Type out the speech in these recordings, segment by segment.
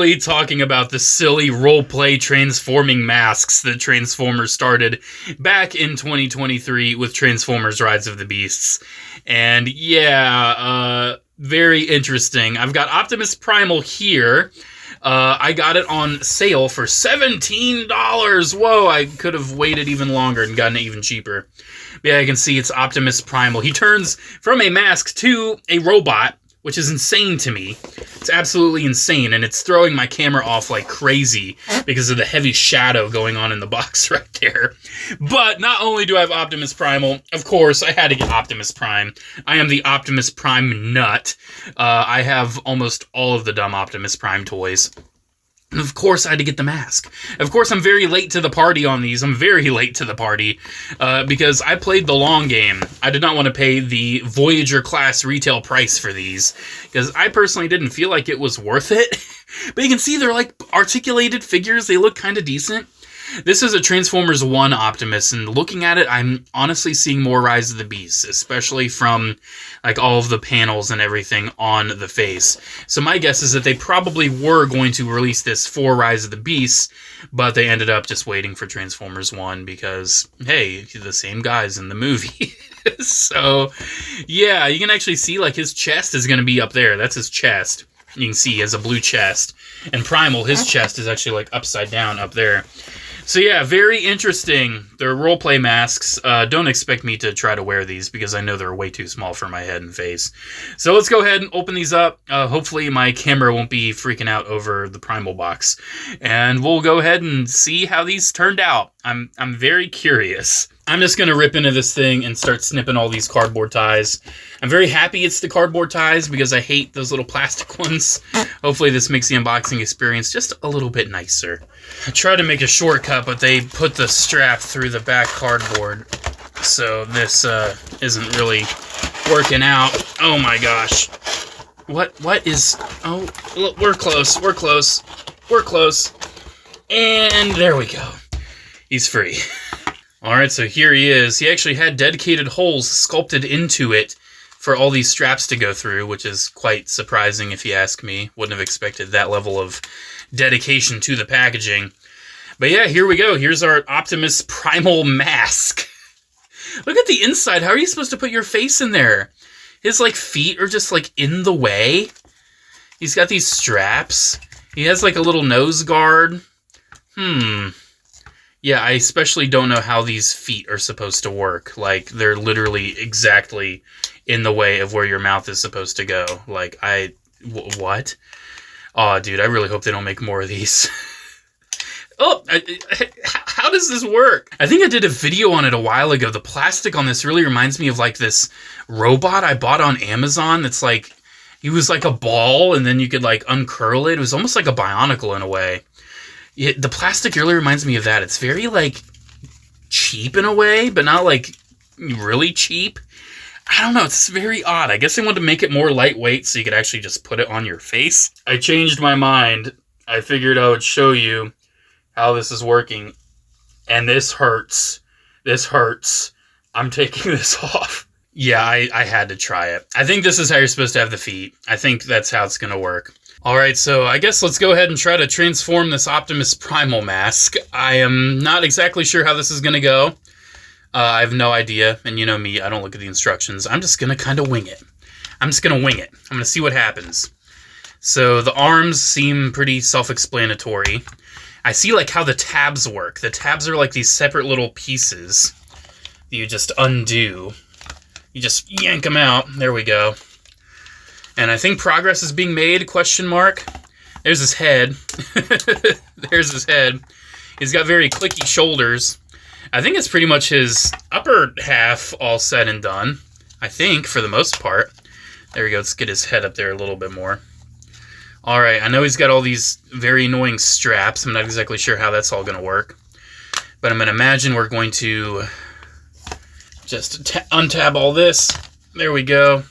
finally talking about the silly role-play transforming masks that Transformers started back in 2023 with Transformers Rise of the Beasts. And yeah, very interesting. I've got Optimus Primal here. I got it on sale for $17. Whoa, I could have waited even longer and gotten it even cheaper. But yeah, I can see it's Optimus Primal. He turns from a mask to a robot, which is insane to me. It's absolutely insane, and it's throwing my camera off like crazy because of the heavy shadow going on in the box right there. But not only do I have Optimus Primal, of course, I had to get Optimus Prime. I am the Optimus Prime nut. I have almost all of the dumb Optimus Prime toys. And of course, I had to get the mask. Of course, I'm very late to the party on these. I'm very late to the party because I played the long game. I did not want to pay the Voyager class retail price for these because I personally didn't feel like it was worth it. But you can see they're like articulated figures. They look kind of decent. This is a Transformers 1 Optimus, and looking at it, I'm honestly seeing more Rise of the Beasts, especially from like all of the panels and everything on the face. So my guess is that they probably were going to release this for Rise of the Beasts, but they ended up just waiting for Transformers 1 because, hey, the same guys in the movie. So, yeah, you can actually see like his chest is going to be up there. That's his chest. You can see he has a blue chest. And Primal, his chest is actually like upside down up there. So yeah, very interesting. They're roleplay masks. Don't expect me to try to wear these because I know they're way too small for my head and face. So let's go ahead and open these up. Hopefully my camera won't be freaking out over the Primal box. And we'll go ahead and see how these turned out. I'm very curious. I'm just going to rip into this thing and start snipping all these cardboard ties. I'm very happy it's the cardboard ties because I hate those little plastic ones. Hopefully this makes the unboxing experience just a little bit nicer. I tried to make a shortcut, but they put the strap through the back cardboard. So this isn't really working out. Oh my gosh. What is... Oh, look, we're close. We're close. We're close. And there we go. He's free. Alright, so here he is. He actually had dedicated holes sculpted into it for all these straps to go through, which is quite surprising if you ask me. Wouldn't have expected that level of dedication to the packaging. But yeah, here we go. Here's our Optimus Primal mask. Look at the inside. How are you supposed to put your face in there? His, like, feet are just, like, in the way. He's got these straps. He has, like, a little nose guard. Yeah, I especially don't know how these feet are supposed to work. Like, they're literally exactly in the way of where your mouth is supposed to go. Like, what? Aw, dude, I really hope they don't make more of these. Oh, how does this work? I think I did a video on it a while ago. The plastic on this really reminds me of, like, this robot I bought on Amazon that's, like, he was like a ball, and then you could, like, uncurl it. It was almost like a Bionicle in a way. The plastic really reminds me of that. It's very, like, cheap in a way, but not, like, really cheap. I don't know. It's very odd. I guess they wanted to make it more lightweight so you could actually just put it on your face. I changed my mind. I figured I would show you how this is working. And this hurts. This hurts. I'm taking this off. Yeah, I had to try it. I think this is how you're supposed to have the feet. I think that's how it's going to work. Alright, so I guess let's go ahead and try to transform this Optimus Primal mask. I am not exactly sure how this is going to go. I have no idea, and you know me, I don't look at the instructions. I'm just going to kind of wing it. I'm just going to wing it. I'm going to see what happens. So the arms seem pretty self-explanatory. I see like how the tabs work. The tabs are like these separate little pieces that you just undo. You just yank them out. There we go. And I think progress is being made, question mark. There's his head. There's his head. He's got very clicky shoulders. I think it's pretty much his upper half all said and done. I think, for the most part. There we go. Let's get his head up there a little bit more. Alright, I know he's got all these very annoying straps. I'm not exactly sure how that's all going to work. But I'm going to imagine we're going to just untab all this. There we go.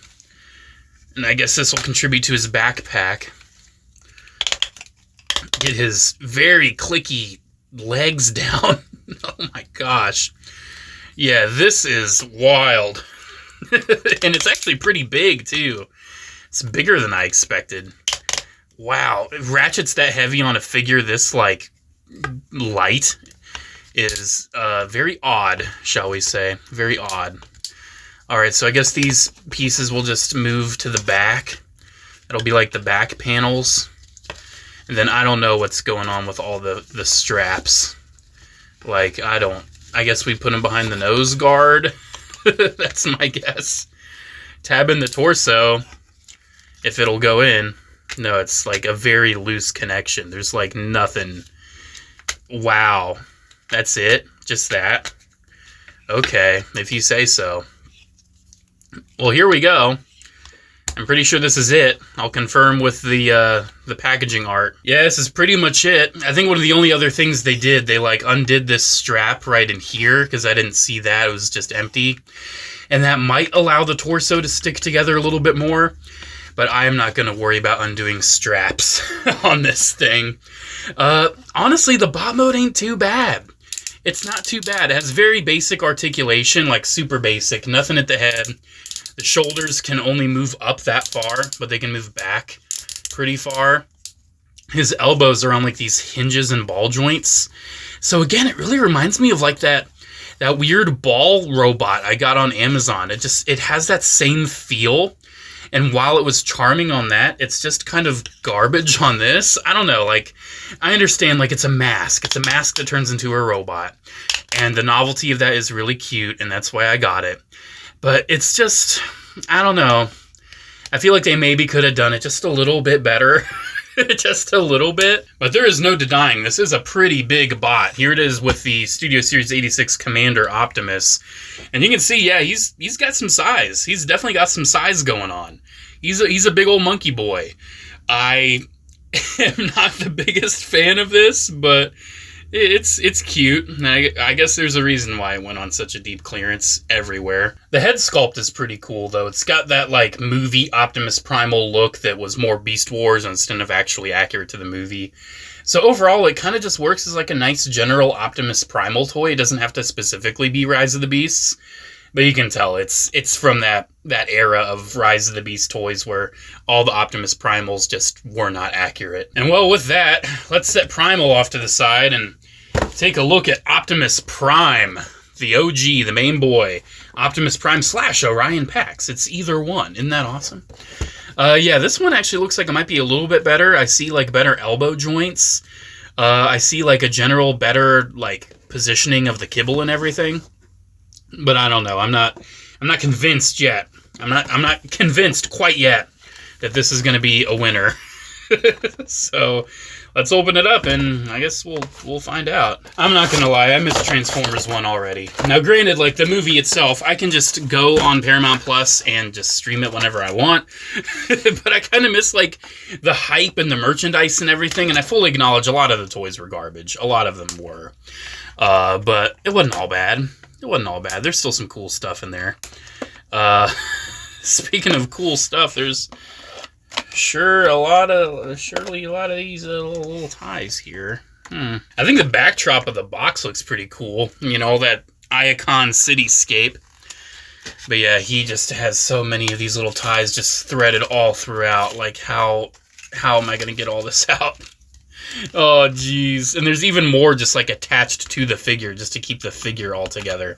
And I guess this will contribute to his backpack. Get his very clicky legs down. Oh my gosh. Yeah, this is wild. And it's actually pretty big, too. It's bigger than I expected. Wow, ratchets that heavy on a figure this, like, light is very odd, shall we say. Very odd. Alright, so I guess these pieces will just move to the back. That'll be like the back panels. And then I don't know what's going on with all the straps. Like, I guess we put them behind the nose guard. That's my guess. Tab in the torso, if it'll go in. No, it's like a very loose connection. There's like nothing. Wow. That's it? Just that? Okay, if you say so. Well, here we go. I'm pretty sure this is it. I'll confirm with the packaging art. Yeah, this is pretty much it. I think one of the only other things they did, they like undid this strap right in here, because I didn't see that. It was just empty. And that might allow the torso to stick together a little bit more. But I am not going to worry about undoing straps on this thing. Honestly, the bot mode ain't too bad. It's not too bad. It has very basic articulation, like super basic. Nothing at the head. The shoulders can only move up that far, but they can move back pretty far. His elbows are on like these hinges and ball joints. So again, it really reminds me of like that weird ball robot I got on Amazon. It has that same feel. And while it was charming on that, it's just kind of garbage on this. I don't know, like, I understand, like, it's a mask. It's a mask that turns into a robot. And the novelty of that is really cute, and that's why I got it. But it's just, I don't know. I feel like they maybe could have done it just a little bit better. Just a little bit. But there is no denying, this is a pretty big bot. Here it is with the Studio Series 86 Commander Optimus. And you can see, yeah, he's got some size. He's definitely got some size going on. He's a big old monkey boy. I am not the biggest fan of this, but it's cute. And I guess there's a reason why it went on such a deep clearance everywhere. The head sculpt is pretty cool, though. It's got that, like, movie Optimus Primal look that was more Beast Wars instead of actually accurate to the movie. So overall, it kind of just works as, like, a nice general Optimus Primal toy. It doesn't have to specifically be Rise of the Beasts. But you can tell it's from that era of Rise of the Beast toys where all the Optimus Primals just were not accurate. And well, with that, let's set Primal off to the side and take a look at Optimus Prime, the OG, the main boy. Optimus Prime / Orion Pax. It's either one. Isn't that awesome? Yeah, this one actually looks like it might be a little bit better. I see, like, better elbow joints. I see, like, a general better, like, positioning of the kibble and everything. But I don't know. I'm not convinced yet. I'm not convinced quite yet that this is going to be a winner. So let's open it up, and I guess we'll find out. I'm not going to lie. I missed Transformers 1 already. Now, granted, like, the movie itself, I can just go on Paramount Plus and just stream it whenever I want. But I kind of miss, like, the hype and the merchandise and everything. And I fully acknowledge a lot of the toys were garbage. A lot of them were. But it wasn't all bad. It wasn't all bad. There's still some cool stuff in there. Speaking of cool stuff, there's surely a lot of these little ties here. I think the backdrop of the box looks pretty cool. You know, that Iacon cityscape. But yeah, he just has so many of these little ties just threaded all throughout. Like, how am I going to get all this out? Oh, jeez. And there's even more just, like, attached to the figure just to keep the figure all together.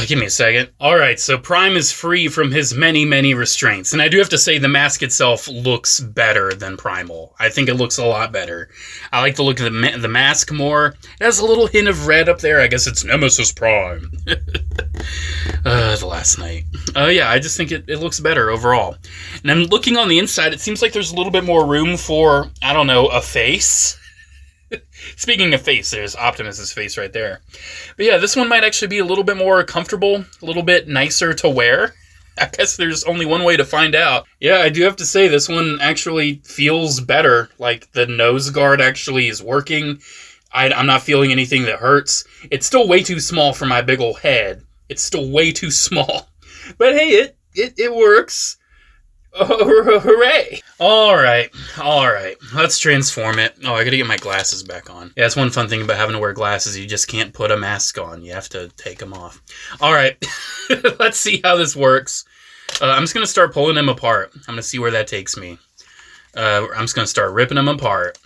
Give me a second. Alright, so Prime is free from his many, many restraints. And I do have to say the mask itself looks better than Primal. I think it looks a lot better. I like the look of the mask more. It has a little hint of red up there. I guess it's Nemesis Prime. The last night. Yeah, I just think it looks better overall. And I'm looking on the inside. It seems like there's a little bit more room for, I don't know, a face. Speaking of face, there's Optimus's face right there. But yeah, this one might actually be a little bit more comfortable, a little bit nicer to wear. I guess there's only one way to find out. Yeah, I do have to say this one actually feels better. Like, the nose guard actually is working. I'm not feeling anything that hurts. It's still way too small for my big ol' head. It's still way too small. But hey, it works. Oh, hooray! Alright. Let's transform it. Oh, I gotta get my glasses back on. Yeah, that's one fun thing about having to wear glasses. You just can't put a mask on. You have to take them off. Alright. Let's see how this works. I'm just gonna start pulling them apart. I'm gonna see where that takes me. I'm just going to start ripping them apart.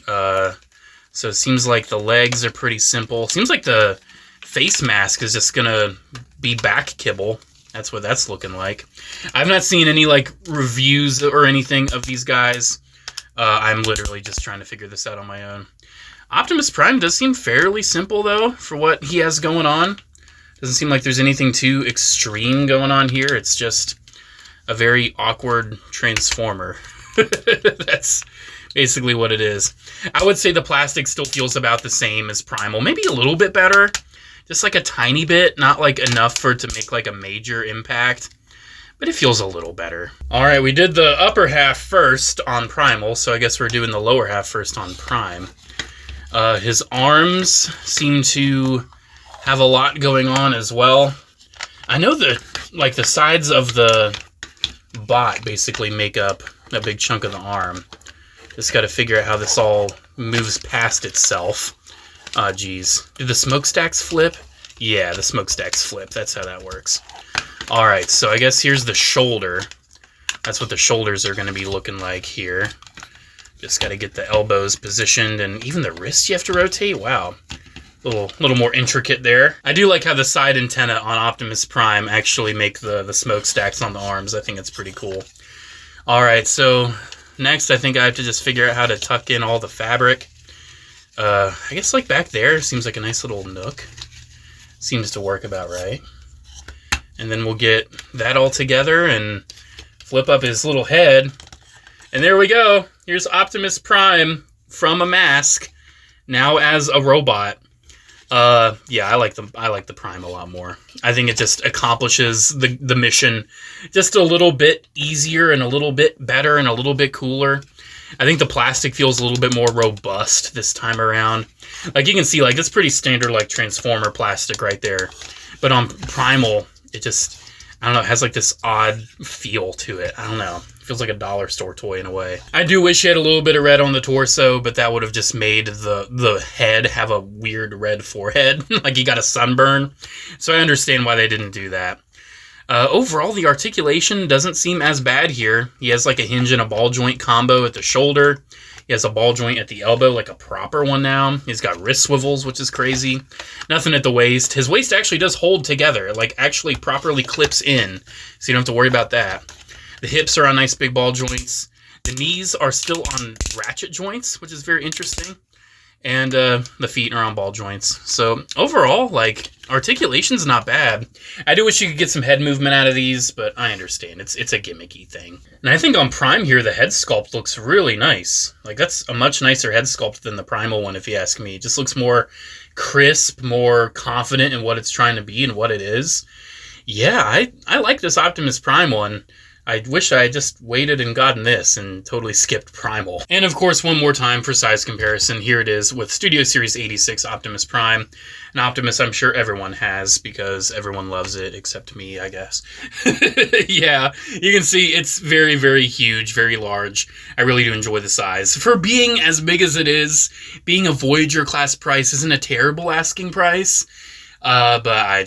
So it seems like the legs are pretty simple. Seems like the face mask is just going to be back kibble. That's what that's looking like. I've not seen any like reviews or anything of these guys. I'm literally just trying to figure this out on my own. Optimus Prime does seem fairly simple, though, for what he has going on. Doesn't seem like there's anything too extreme going on here. It's just a very awkward Transformer. That's basically what it is. I would say the plastic still feels about the same as Primal. Maybe a little bit better. Just like a tiny bit. Not like enough for it to make like a major impact. But it feels a little better. Alright, we did the upper half first on Primal, so I guess we're doing the lower half first on Prime. His arms seem to have a lot going on as well. I know that like the sides of the bot basically make up a big chunk of the arm. Just got to figure out how this all moves past itself. Geez. Do the smokestacks flip? Yeah, the smokestacks flip. That's how that works. Alright, so I guess here's the shoulder. That's what the shoulders are going to be looking like here. Just got to get the elbows positioned, and even the wrist you have to rotate. Wow. A little more intricate there. I do like how the side antenna on Optimus Prime actually make the smokestacks on the arms. I think it's pretty cool. Alright, so next I think I have to just figure out how to tuck in all the fabric. I guess like back there seems like a nice little nook. Seems to work about right. And then we'll get that all together and flip up his little head. And there we go. Here's Optimus Prime from a mask, now as a robot. Yeah, I like the Prime a lot more. I think it just accomplishes the mission just a little bit easier and a little bit better and a little bit cooler. I think the plastic feels a little bit more robust this time around. Like you can see, like it's pretty standard like Transformer plastic right there. But on Primal, it just, I don't know, it has like this odd feel to it. I don't know. It feels like a dollar store toy in a way. I do wish he had a little bit of red on the torso, but that would have just made the head have a weird red forehead. Like he got a sunburn. So I understand why they didn't do that. Overall, the articulation doesn't seem as bad here. He has like a hinge and a ball joint combo at the shoulder. He has a ball joint at the elbow, like a proper one now. He's got wrist swivels, which is crazy. Nothing at the waist. His waist actually does hold together. It like actually properly clips in, so you don't have to worry about that. The hips are on nice big ball joints. The knees are still on ratchet joints, which is very interesting. And the feet are on ball joints. So overall, like, articulation's not bad. I do wish you could get some head movement out of these, but I understand. It's a gimmicky thing. And I think on Prime here, the head sculpt looks really nice. Like, that's a much nicer head sculpt than the Primal one, if you ask me. It just looks more crisp, more confident in what it's trying to be and what it is. Yeah, I like this Optimus Prime one. I wish I had just waited and gotten this and totally skipped Primal. And of course, one more time for size comparison, here it is with Studio Series 86 Optimus Prime. An Optimus I'm sure everyone has because everyone loves it except me, I guess. Yeah, you can see it's very, very huge, very large. I really do enjoy the size. For being as big as it is, being a Voyager class price isn't a terrible asking price. But I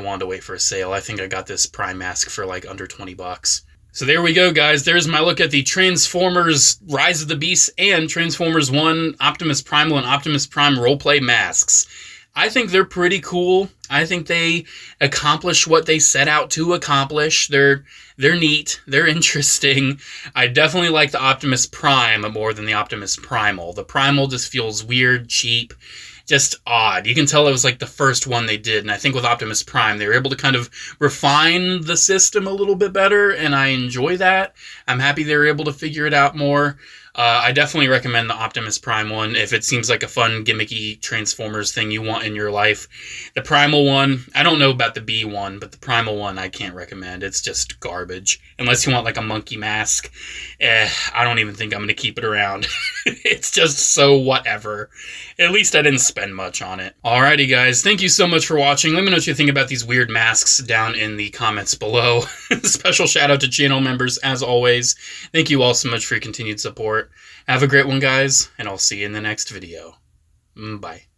wanted to wait for a sale. I think I got this Prime mask for like under 20 bucks. So there we go, guys. There's my look at the Transformers Rise of the Beasts and Transformers 1 Optimus Primal and Optimus Prime roleplay masks. I think they're pretty cool. I think they accomplish what they set out to accomplish. They're neat. They're interesting. I definitely like the Optimus Prime more than the Optimus Primal. The Primal just feels weird, cheap, just odd. You can tell it was like the first one they did, and I think with Optimus Prime, they were able to kind of refine the system a little bit better, and I enjoy that. I'm happy they were able to figure it out more. I definitely recommend the Optimus Prime one if it seems like a fun, gimmicky Transformers thing you want in your life. The Primal one, I don't know about the B one, but the Primal one I can't recommend. It's just garbage. Unless you want like a monkey mask. I don't even think I'm going to keep it around. It's just so whatever. At least I didn't spend much on it. Alrighty guys, thank you so much for watching. Let me know what you think about these weird masks down in the comments below. Special shout out to channel members as always. Thank you all so much for your continued support. Have a great one, guys, and I'll see you in the next video. Bye.